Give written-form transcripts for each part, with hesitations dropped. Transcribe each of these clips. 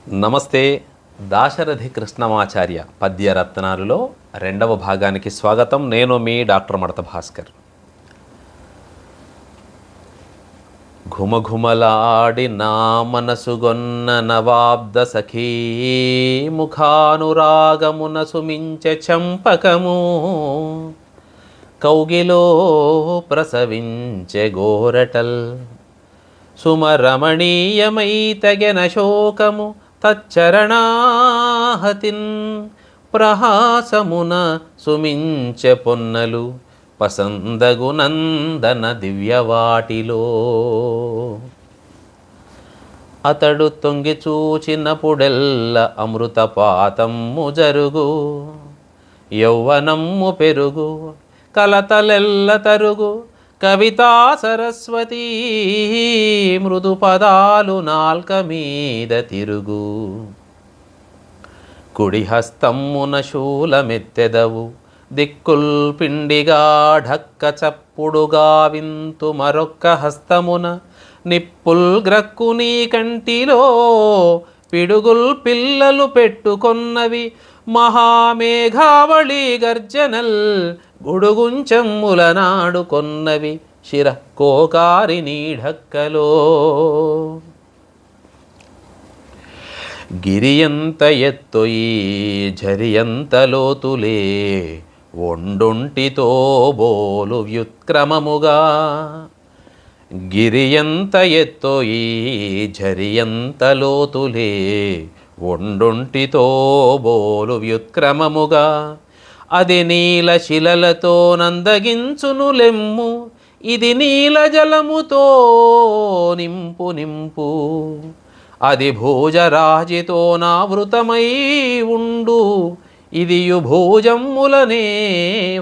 నమస్తే. దాశరథి కృష్ణమాచార్య పద్యరత్నాలులో రెండవ భాగానికి స్వాగతం. నేను మీ డాక్టర్ మడత భాస్కర్. ఘుమఘుమలాడి నా మనసుగొన్న నవాబ్ద సఖీ ముఖానురాగమున సుమించె చంపకము కౌగిలో ప్రసవించె గోరటల్ సుమరమణీయమై తగెన శోకము తచ్చరణాహతిన్ ప్రహాసమున సుమించె పొన్నలు పసందగునందన దివ్యవాటిలో అతడు తొంగి చూచినప్పుడెల్ల అమృతపాతమ్ము జరుగు యౌవనమ్ము పెరుగు కలతలెల్ల తరుగు కవితా సరస్వతీ మృదు పదాలు నాల్క మీద తిరుగు కుడి హస్తమ్మున శూలమెత్తెదవు దిక్కుల్ పిండిగా ఢక్క చప్పుడుగా వింతు మరొక్క హస్తమున నిప్పుల్ గ్రక్కు నీ కంటిలో పిడుగుల్ పిల్లలు పెట్టుకొన్నవి మహామేఘావళి గర్జనల్ గుడుగుంచమ్ముల నాడుకొన్నవి శిరకోకారి నీఢక్కలో గిరియంత ఎత్తొయి ఝరియంత లోతులే ఒండొంటితో బోలు వ్యుత్క్రమముగా గిరియంత ఎత్తొయి ఝరియంత లోతులే ఒండొంటితో బోలు వ్యుత్క్రమముగా అది నీల శిలలతో నందగించును లెమ్ము ఇది నీల జలముతో నింపు నింపు అది భోజరాజితో నావృతమై ఉండు ఇదియు భోజమ్ములనే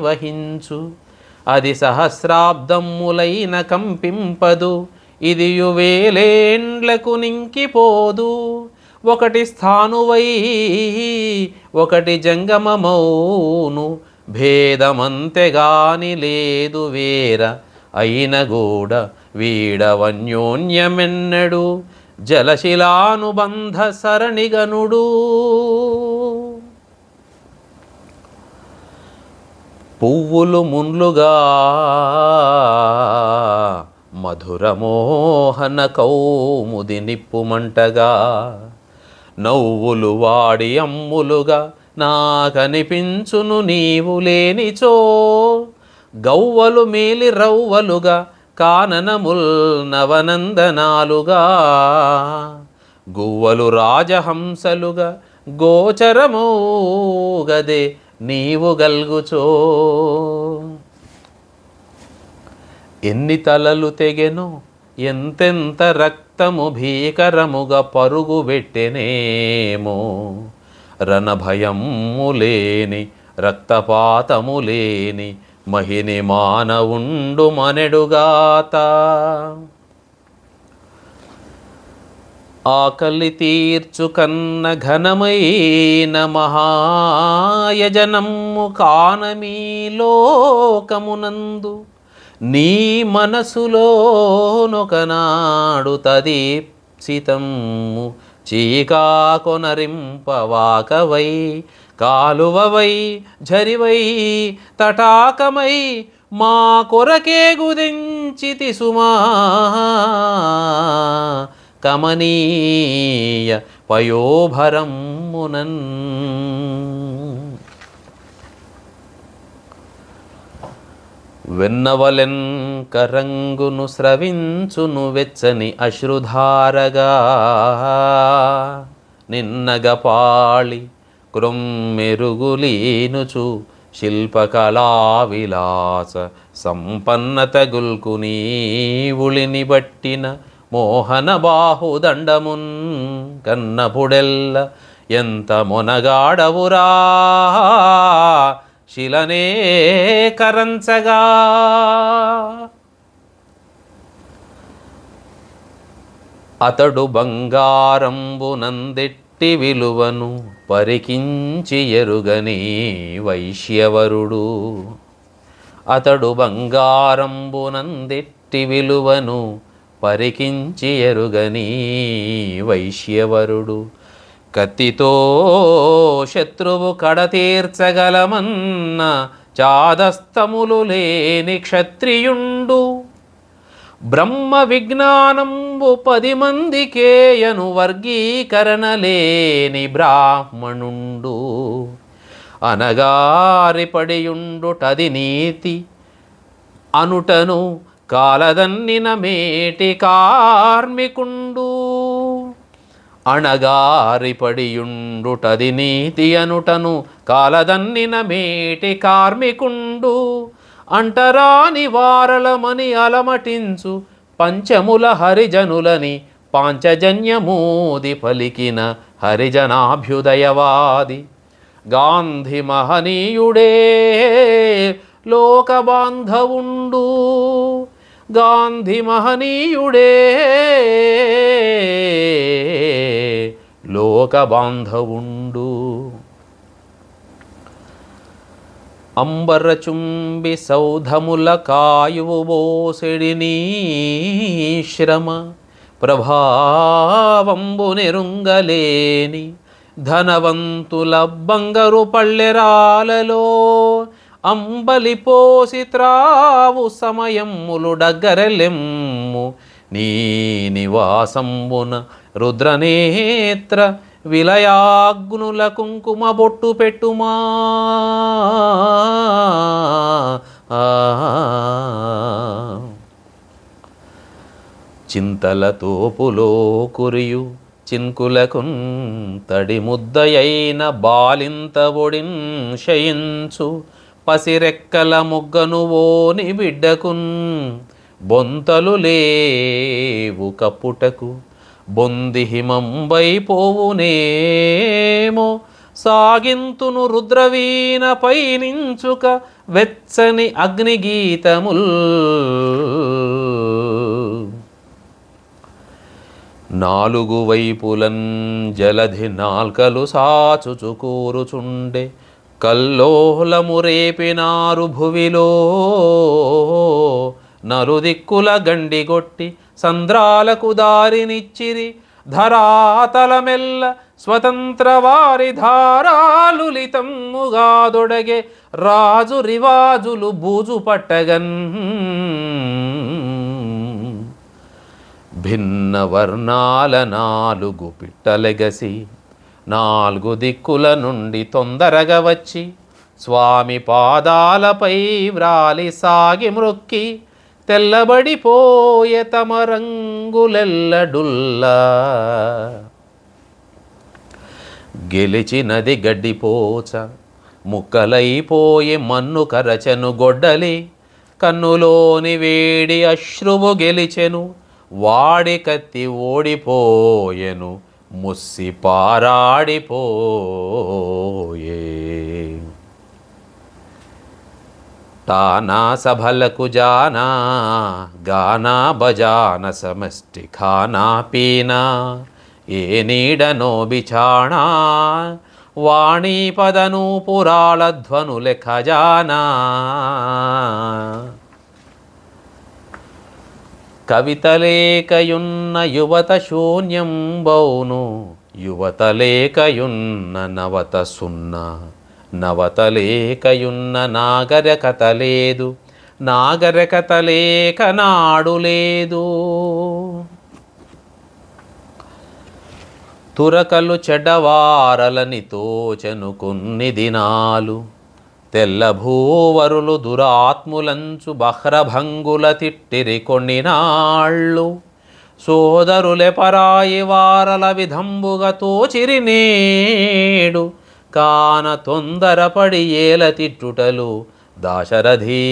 వహించు అది సహస్రాబ్దమ్ములైన కంపింపదు ఇదియు వేలేండ్లకు నింకిపోదు ఒకటి స్థానువై ఒకటి జంగమమౌను భేదమంతెగాని లేదు వేర అయిన గూడ వీడవన్యోన్యమెన్నడు జలశిలానుబంధ సరణిగనుడు పువ్వులు మున్లుగా మధురమోహన కౌముది నిప్పుమంటగా నవ్వులు వాడి అమ్ములుగా నాకనిపించును నీవు లేనిచో గవ్వలు మేలి రవ్వలుగా కాననముల్ నవనందనాలుగా గువ్వలు రాజహంసలుగా గోచరమౌగదే నీవు గల్గుచో ఎన్ని తలలు తెగెనో ఎంతెంత రక్తము భీకరముగా పరుగు పెట్టెనేమో రణభయము లేని రక్తపాతము లేని మహిని మానవుండు మనెడుగాత ఆకలి తీర్చు కన్న ఘనమైన మహాయజనము కానమీ లోకమునందు నీ మనసులోనొకనాడు తదీప్సితము చీకాకొనరింపవాకవై కాలువవై ఝరివై తటాకమై మా కొరకే గుదించితి సుమా కమనీయ పయోభరమునన్ వెన్నవలెన్ కరంగును స్రవించును వెచ్చని అశ్రుధారగా నిన్నగపాళి క్రొమ్మెరుగులీనుచు శిల్పకళా విలాస సంపన్నత గుల్కు నీవుళిని బట్టిన మోహన బాహుదండమున్ కన్నపుడెల్ల ఎంత మొనగాడవురా శిలనే కరంచగా అతడు బంగారంబునందెట్టి విలువను పరికించి ఎరుగని వైశ్యవరుడు అతడు బంగారంబునందెట్టి విలువను పరికించి ఎరుగని వైశ్యవరుడు కత్తితో శత్రువు కడతీర్చగలమన్న చాదస్తములు లేని క్షత్రియుండు. బ్రహ్మ విజ్ఞానంబు 10 మందికేయను వర్గీకరణ లేని బ్రాహ్మణుండు. అనగారిపడియుండుటది నీతి అనుటను కాలదన్నిన మేటి కార్మికుండు. అణగారిపడియుండుటది నీతి అనుటను కాలదన్నిన మేటి కార్మికుండు. అంటరాని వారలమని అలమటించు పంచముల హరిజనులని పాంచజన్యమూది పలికిన హరిజనాభ్యుదయవాది. గాంధీ మహనీయుడే లోకబాంధవుండు. గాంధీ మహనీయుడే లోకబాంధవుండు. అంబరచుంబి సౌధముల కాయువు బోసెడి నీ శ్రమ ప్రభావంబు నెరుంగలేని ధనవంతుల బంగరు పళ్ళెరాలలో అంబలిపోసి త్రావు సమయములు డగ్గరలెమ్ము. నీ నివాసంబున రుద్రనేత్ర విలయాగ్నుల కుంకుమ బొట్టు పెట్టుమా. చింతల తోపులో కురియు చిన్కులకున్ తడి ముద్దయైన బాలింత ఒడిన్ శయించు పసిరెక్కల ముగ్గను ఓని బిడ్డకున్ బొంతలు లేవు కప్పుటకు. బొంది హిమంబై పోవునేమో సాగింతును రుద్రవీణ పైనించుక వెచ్చని అగ్నిగీతముల్. నాలుగు వైపులన్ జలధి నాల్కలు సాచుచు కూరుచుండే కల్లోలము రేపినారు భువిలో. నలుదిక్కుల గండిగొట్టి సంద్రాలకు దారినిచ్చిరి ధరాతలమెల్ల స్వతంత్ర వారి ధారాలులితమ్ముగా దొడగే రాజు రివాజులు బూజు పట్టగన్. భిన్న వర్ణాల 4 పిట్టలెగసి 4 దిక్కుల నుండి తొందరగా వచ్చి స్వామి పాదాలపై వ్రాలి సాగి మ్రొక్కి తెల్లబడిపోయే తమ రంగులెల్లడుల్లా. గెలిచినది గడ్డిపోచ ముక్కలైపోయే మన్ను కరచెను గొడ్డలి. కన్నులోని వేడి అశ్రువు గెలిచెను వాడి కత్తి ఓడిపోయెను ముస్సి పారాడిపోయే. తానా సభలకు జానా గానా బజాన సమష్టి ఖానా పీనా ఏ నీడనో బిఛాణా వాణీ పదను పురాళ ధ్వనులె ఖజానా. కవితలేకయున్న యువత శూన్యం బౌను యువతలేకయున్న నవత సున్నా. నవతలేకయున్న నాగరికత లేదు నాగరికత లేక నాడు లేదు. తురకలు చెడ్డవారలని తోచెను కొన్ని దినాలు. తెల్లభూవరులు దురాత్ములంచు బహ్రభంగుల తిట్టిరి కొన్ని నాళ్ళు. సోదరులె పరాయి వారల విధంబుగా తోచిరి నేడు. కాన తొందరపడి ఏల తిట్టుటలు దాశరథీ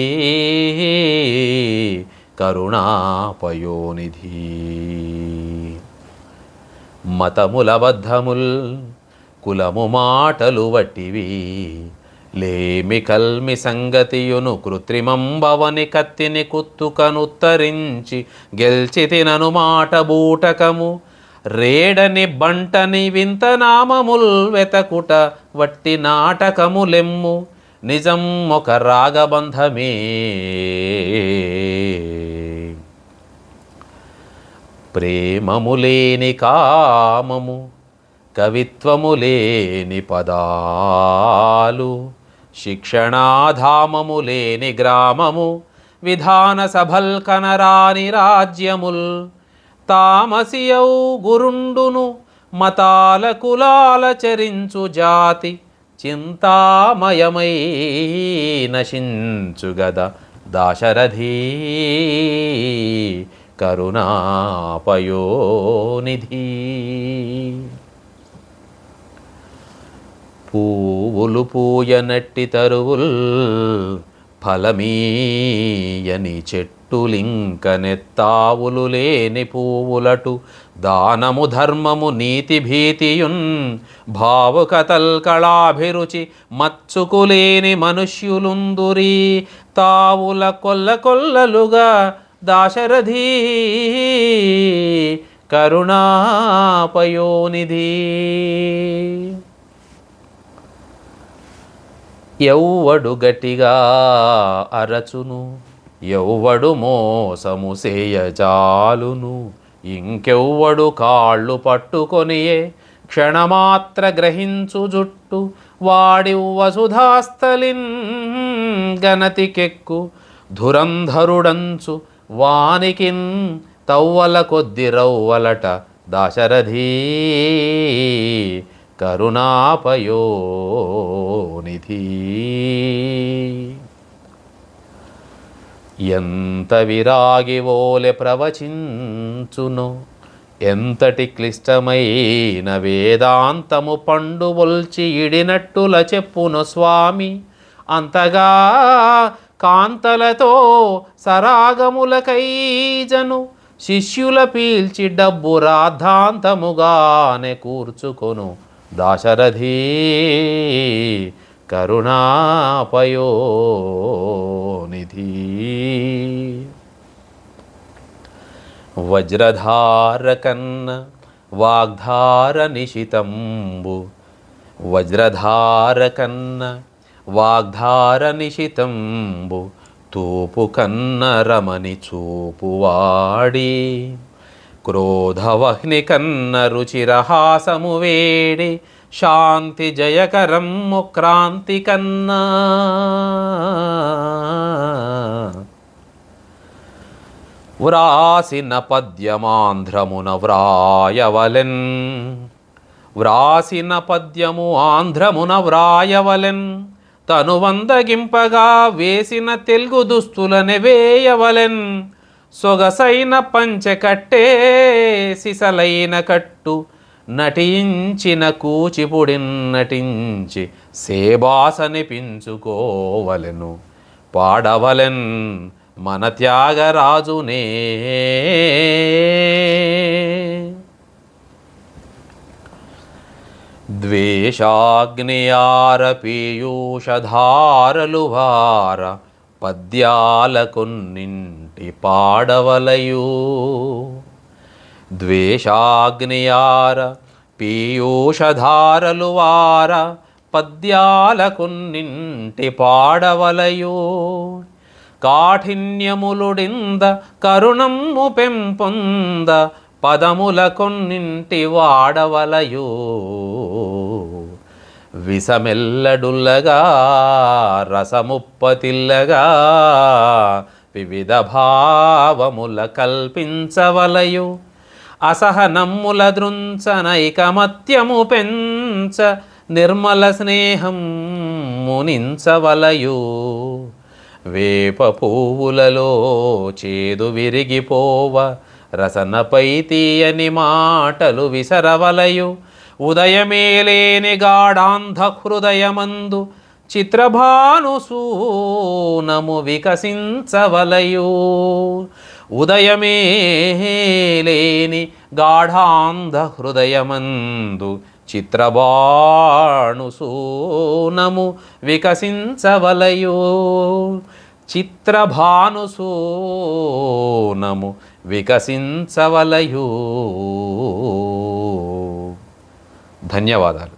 కరుణాపయోనిధి. మతముల బద్ధముల్ కులము మాటలు వట్టివి లేమి కల్మి సంగతియును కృత్రిమంబవని కత్తిని కుత్తుకనుత్తరించి గెల్చి తినను మాట బూటకము. రేడని బంటని వింత నామముల్ వెతకుట వట్టి నాటకములెమ్ము. నిజం ఒక రాగబంధమే ప్రేమములేని కామము కవిత్వము లేని పదాలు, శిక్షణాధామము లేని గ్రామము, విధాన సభల్ కనరాని రాజ్యముల్, తామసియౌ గురుండును మతాల కులాల చరించు జాతి, చింతామయమై నశించుగద దాశరథీ కరుణాపయోనిధి. పూవులు పూయనట్టి తరువుల్, ఫలమీయని చెట్టులింక నెత్తావులు లేని పూవులటు, దానము ధర్మము నీతి భీతియున్, భావుకతల్ కళాభిరుచి మచ్చుకులేని మనుష్యులుందురీ, తావుల కొల్ల కొల్లలుగా దాశరథీ కరుణాపయోనిధి. ఎవ్వడు గట్టిగా అరచును, ఎవ్వడు మోసము సేయజాలును, ఇంకెవ్వడు కాళ్ళు పట్టుకొనియే క్షణమాత్ర గ్రహించు జుట్టు, వాడి వసుధాస్థలిన్ గణతికెక్కు ధురంధరుడంచు, వానికిన్ తవ్వల కొద్ది రవ్వలట దాశరథీ కరుణాపయోనిధి. ఎంత విరాగివోలె ప్రవచించును, ఎంతటి క్లిష్టమైన వేదాంతము పండు ఒల్చి ఇడినట్టుల చెప్పును స్వామి, అంతగా కాంతలతో సరాగములకైజను, శిష్యుల పీల్చి డబ్బు రాద్ధాంతముగానే కూర్చుకొను దాశరథీ కరుణాపయోనిధి. వజ్రధార కన్న వాగ్ధార నిశితంబు, వజ్రధార కన్న వాగ్ధార నిశితంబు, తూపు కన్న రమణి చూపువాడి, క్రోధవహ్ని కన్న రుచిరహాసము వేడి, శాంతి జయకరము క్రాంతి కన్నా, వ్రాసిన పద్యమాంధ్రమున వ్రాయవలెన్, వ్రాసిన పద్యము ఆంధ్రమున వ్రాయవలెన్, తను వందగింపగా వేసిన తెలుగు దుస్తులనే వేయవలెన్, సొగసైన పంచె కట్టే సిసలైన కట్టు, నటించిన కూచిపుడిన్ నటించి సేబాసనిపించుకోవలెను, పాడవలెన్ మన త్యాగరాజునే. ద్వేషాగ్నియార పీయూషధారలు వార, పద్యాల కొన్నింటి పాడవలయు, ద్వేషాగ్నియార పీయూషధారలు వార, పద్యాల కొన్నింటి పాడవలయు, కాఠిన్యములుడింద కరుణము పెంపొంద, పదముల కొన్నింటి వాడవలయు, విసమెల్లడుల్లగా రసముప్పతిల్లగా, వివిధ భావముల కల్పించవలయు, అసహనమ్ముల దృంచనైకమత్యము పెంచ, నిర్మల స్నేహం మునించవలయు, వేప పువ్వులలో చేదు విరిగిపోవ, రసనపై తీయని మాటలు విసరవలయు, ఉదయమేలేని గాఢాంధ హృదయమందు, చిత్రభానుసూనము వికసించవలయు, ఉదయమేలేని గాఢాంధ హృదయమందు, చిత్రభానుసూనము వికసించవలయు, చిత్రభానుసూనము వికసించవలయు. ధన్యవాదాలు.